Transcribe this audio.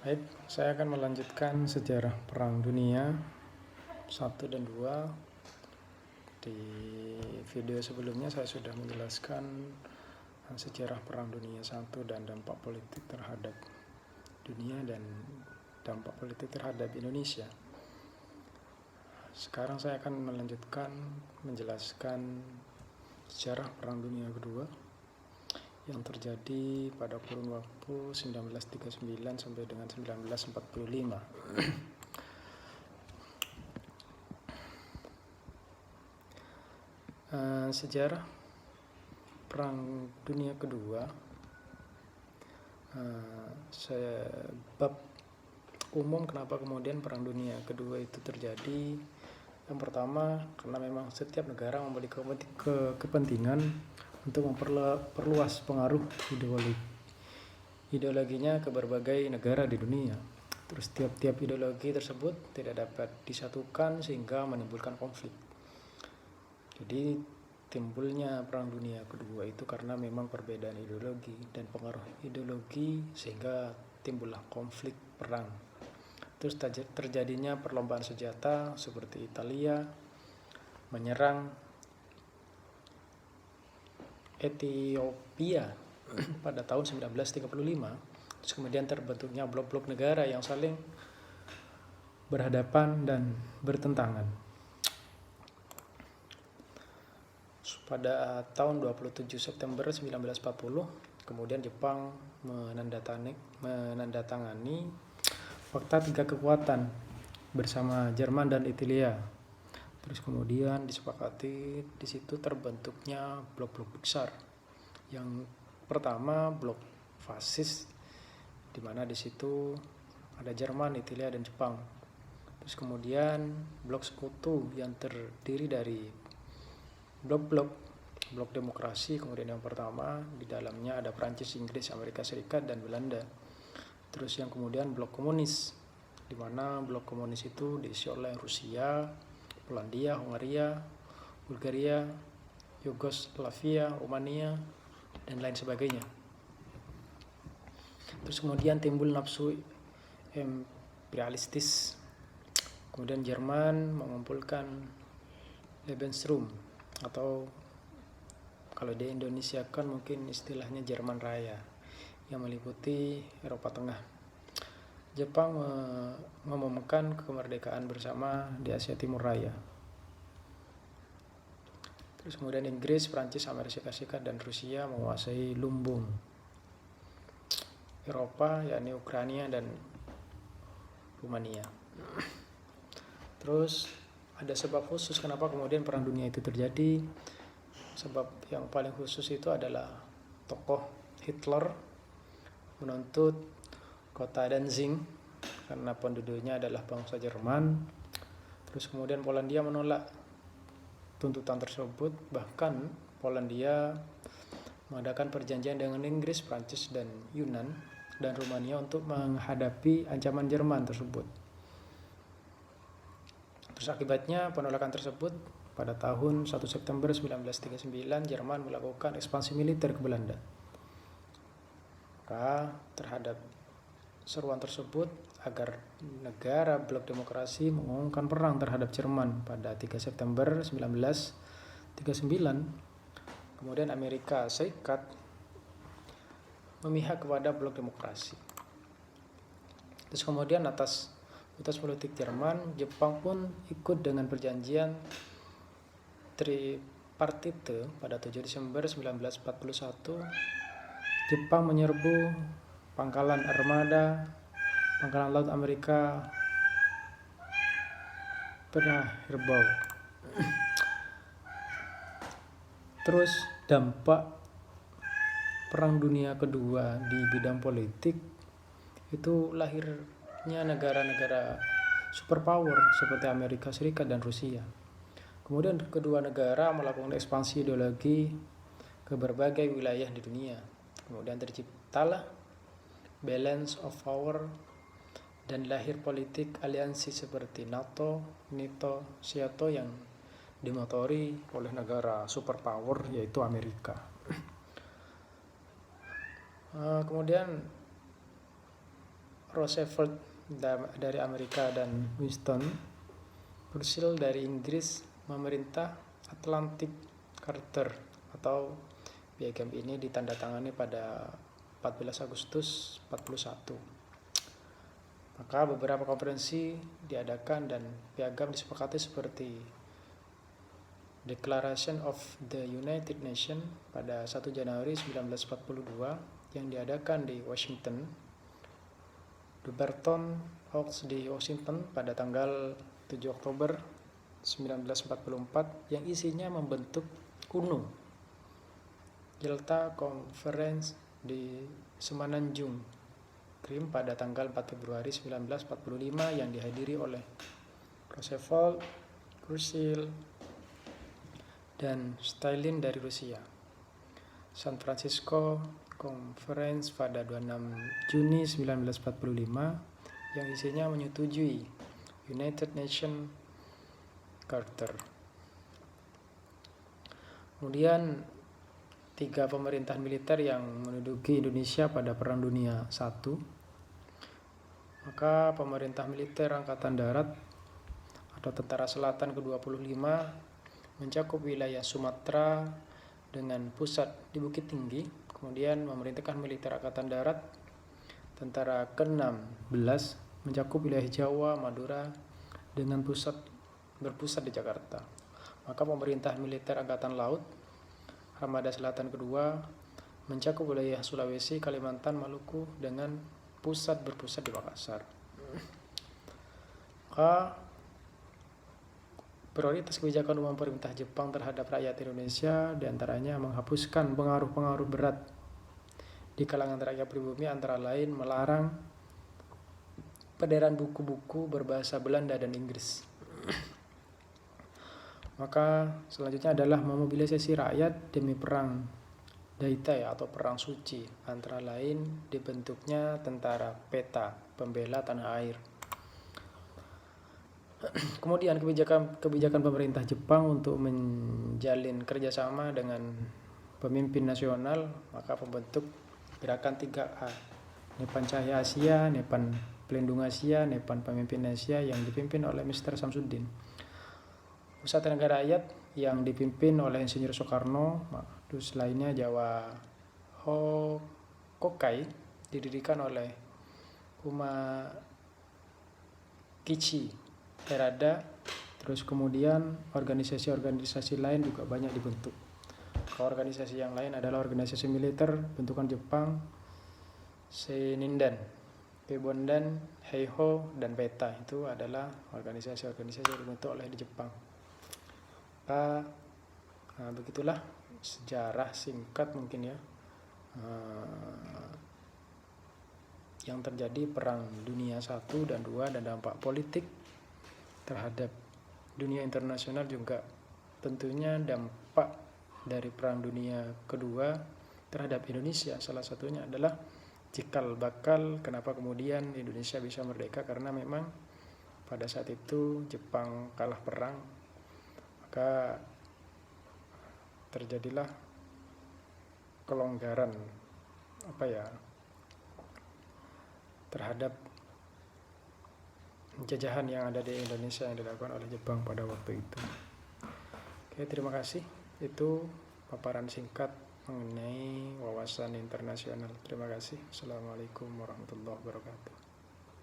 Baik, saya akan melanjutkan sejarah Perang Dunia 1 dan 2. Di video sebelumnya saya sudah menjelaskan sejarah Perang Dunia 1 dan dampak politik terhadap dunia dan dampak politik terhadap Indonesia. Sekarang saya akan melanjutkan menjelaskan sejarah Perang Dunia Kedua yang terjadi pada kurun waktu 1939 sampai dengan 1945. Sejarah Perang Dunia Kedua, sebab umum kenapa kemudian Perang Dunia Kedua itu terjadi. Yang pertama, karena memang setiap negara memiliki kepentingan untuk memperluas pengaruh ideologinya ke berbagai negara di dunia. Terus tiap-tiap ideologi tersebut tidak dapat disatukan sehingga menimbulkan konflik. Jadi timbulnya Perang Dunia Kedua itu karena memang perbedaan ideologi dan pengaruh ideologi sehingga timbullah konflik perang. Terus terjadinya perlombaan senjata seperti Italia menyerang Ethiopia pada tahun 1935. Terus kemudian terbentuknya blok-blok negara yang saling berhadapan dan bertentangan. Pada tahun 27 September 1940, kemudian Jepang menandatangani Fakta 3 Kekuatan bersama Jerman dan Italia. Terus kemudian disepakati di situ terbentuknya blok-blok besar. Yang pertama blok fasis, di mana di situ ada Jerman, Italia dan Jepang. Terus kemudian blok sekutu yang terdiri dari blok demokrasi. Kemudian yang pertama di dalamnya ada Prancis, Inggris, Amerika Serikat dan Belanda. Terus yang kemudian blok komunis, di mana blok komunis itu diisi oleh Rusia, Polandia, Hungaria, Bulgaria, Yugoslavia, Rumania, dan lain sebagainya. Terus kemudian timbul nafsu imperialistis. Kemudian Jerman mengumpulkan Lebensraum, atau kalau di Indonesia kan mungkin istilahnya Jerman Raya, yang meliputi Eropa Tengah. Jepang mengumumkan kemerdekaan bersama di Asia Timur Raya. Terus kemudian Inggris, Prancis, Amerika Serikat dan Rusia menguasai lumbung Eropa, yakni Ukraina dan Rumania. Terus ada sebab khusus kenapa kemudian Perang Dunia itu terjadi. Sebab yang paling khusus itu adalah tokoh Hitler menuntut kota Danzig karena penduduknya adalah bangsa Jerman. Terus kemudian Polandia menolak tuntutan tersebut. Bahkan Polandia mengadakan perjanjian dengan Inggris, Prancis dan Yunan dan Rumania untuk menghadapi ancaman Jerman tersebut. Terus akibatnya penolakan tersebut, pada tahun 1 September 1939 Jerman melakukan ekspansi militer ke Belanda. Maka terhadap seruan tersebut agar negara blok demokrasi mengumumkan perang terhadap Jerman pada 3 September 1939, kemudian Amerika Serikat memihak kepada blok demokrasi. Terus kemudian atas politik Jerman, Jepang pun ikut dengan perjanjian tripartite pada 7 Desember 1941. Jepang menyerbu pangkalan armada, pangkalan laut Amerika Pearl Harbor. Terus dampak Perang Dunia Kedua di bidang politik itu lahirnya negara-negara superpower seperti Amerika Serikat dan Rusia. Kemudian kedua negara melakukan ekspansi ideologi ke berbagai wilayah di dunia. Kemudian terciptalah balance of power dan lahir politik aliansi seperti NATO, SEATO yang dimotori oleh negara superpower yaitu Amerika. Kemudian Roosevelt dari Amerika dan Winston Churchill dari Inggris memerintah Atlantic Charter atau piagam ini ditandatangani pada 14 Agustus 41. Maka beberapa konferensi diadakan dan piagam disepakati seperti Declaration of the United Nations pada 1 Januari 1942 yang diadakan di Washington, The Bretton Woods di Washington pada tanggal 7 Oktober 1944 yang isinya membentuk UNO, Yalta Conference di Semenanjung, Krim pada tanggal 4 Februari 1945 yang dihadiri oleh Roosevelt, Churchill, dan Stalin dari Rusia. San Francisco Conference pada 26 Juni 1945 yang isinya menyetujui United Nations Charter. Kemudian 3 pemerintahan militer yang menduduki Indonesia pada Perang Dunia I. Maka pemerintah militer Angkatan Darat atau Tentara Selatan ke-25 mencakup wilayah Sumatera dengan pusat di Bukit Tinggi. Kemudian memerintahkan militer Angkatan Darat Tentara ke-16 mencakup wilayah Jawa, Madura dengan berpusat di Jakarta. Maka pemerintah militer Angkatan Laut Armada Selatan kedua mencakup wilayah Sulawesi, Kalimantan, Maluku dengan berpusat di Makassar. Maka prioritas kebijakan umum pemerintah Jepang terhadap rakyat Indonesia diantaranya menghapuskan pengaruh-pengaruh berat di kalangan rakyat pribumi, antara lain melarang peredaran buku-buku berbahasa Belanda dan Inggris. Maka selanjutnya adalah memobilisasi rakyat demi perang Daitai atau perang suci, antara lain dibentuknya tentara PETA, pembela tanah air. Kemudian kebijakan pemerintah Jepang untuk menjalin kerjasama dengan pemimpin nasional, maka pembentuk gerakan 3A, Nippon Cahaya Asia, Nippon Pelindung Asia, Nippon Pemimpin Asia yang dipimpin oleh Mr. Samsudin. Pusat Tenaga Rakyat yang dipimpin oleh Insinyur Soekarno, terus lainnya Jawa Hokokai didirikan oleh Umakichi Terada. Terus kemudian organisasi-organisasi lain juga banyak dibentuk. Organisasi yang lain adalah organisasi militer bentukan Jepang, Seinindan, Kebondan, Heiho, dan PETA. Itu adalah organisasi-organisasi yang dibentuk oleh di Jepang. Begitulah sejarah singkat mungkin ya yang terjadi Perang Dunia I dan II dan dampak politik terhadap dunia internasional, juga tentunya dampak dari Perang Dunia Kedua terhadap Indonesia. Salah satunya adalah cikal bakal kenapa kemudian Indonesia bisa merdeka, karena memang pada saat itu Jepang kalah perang, maka terjadilah kelonggaran terhadap penjajahan yang ada di Indonesia yang dilakukan oleh Jepang pada waktu itu. Oke, terima kasih. Itu paparan singkat mengenai wawasan internasional. Terima kasih. Assalamualaikum warahmatullahi wabarakatuh.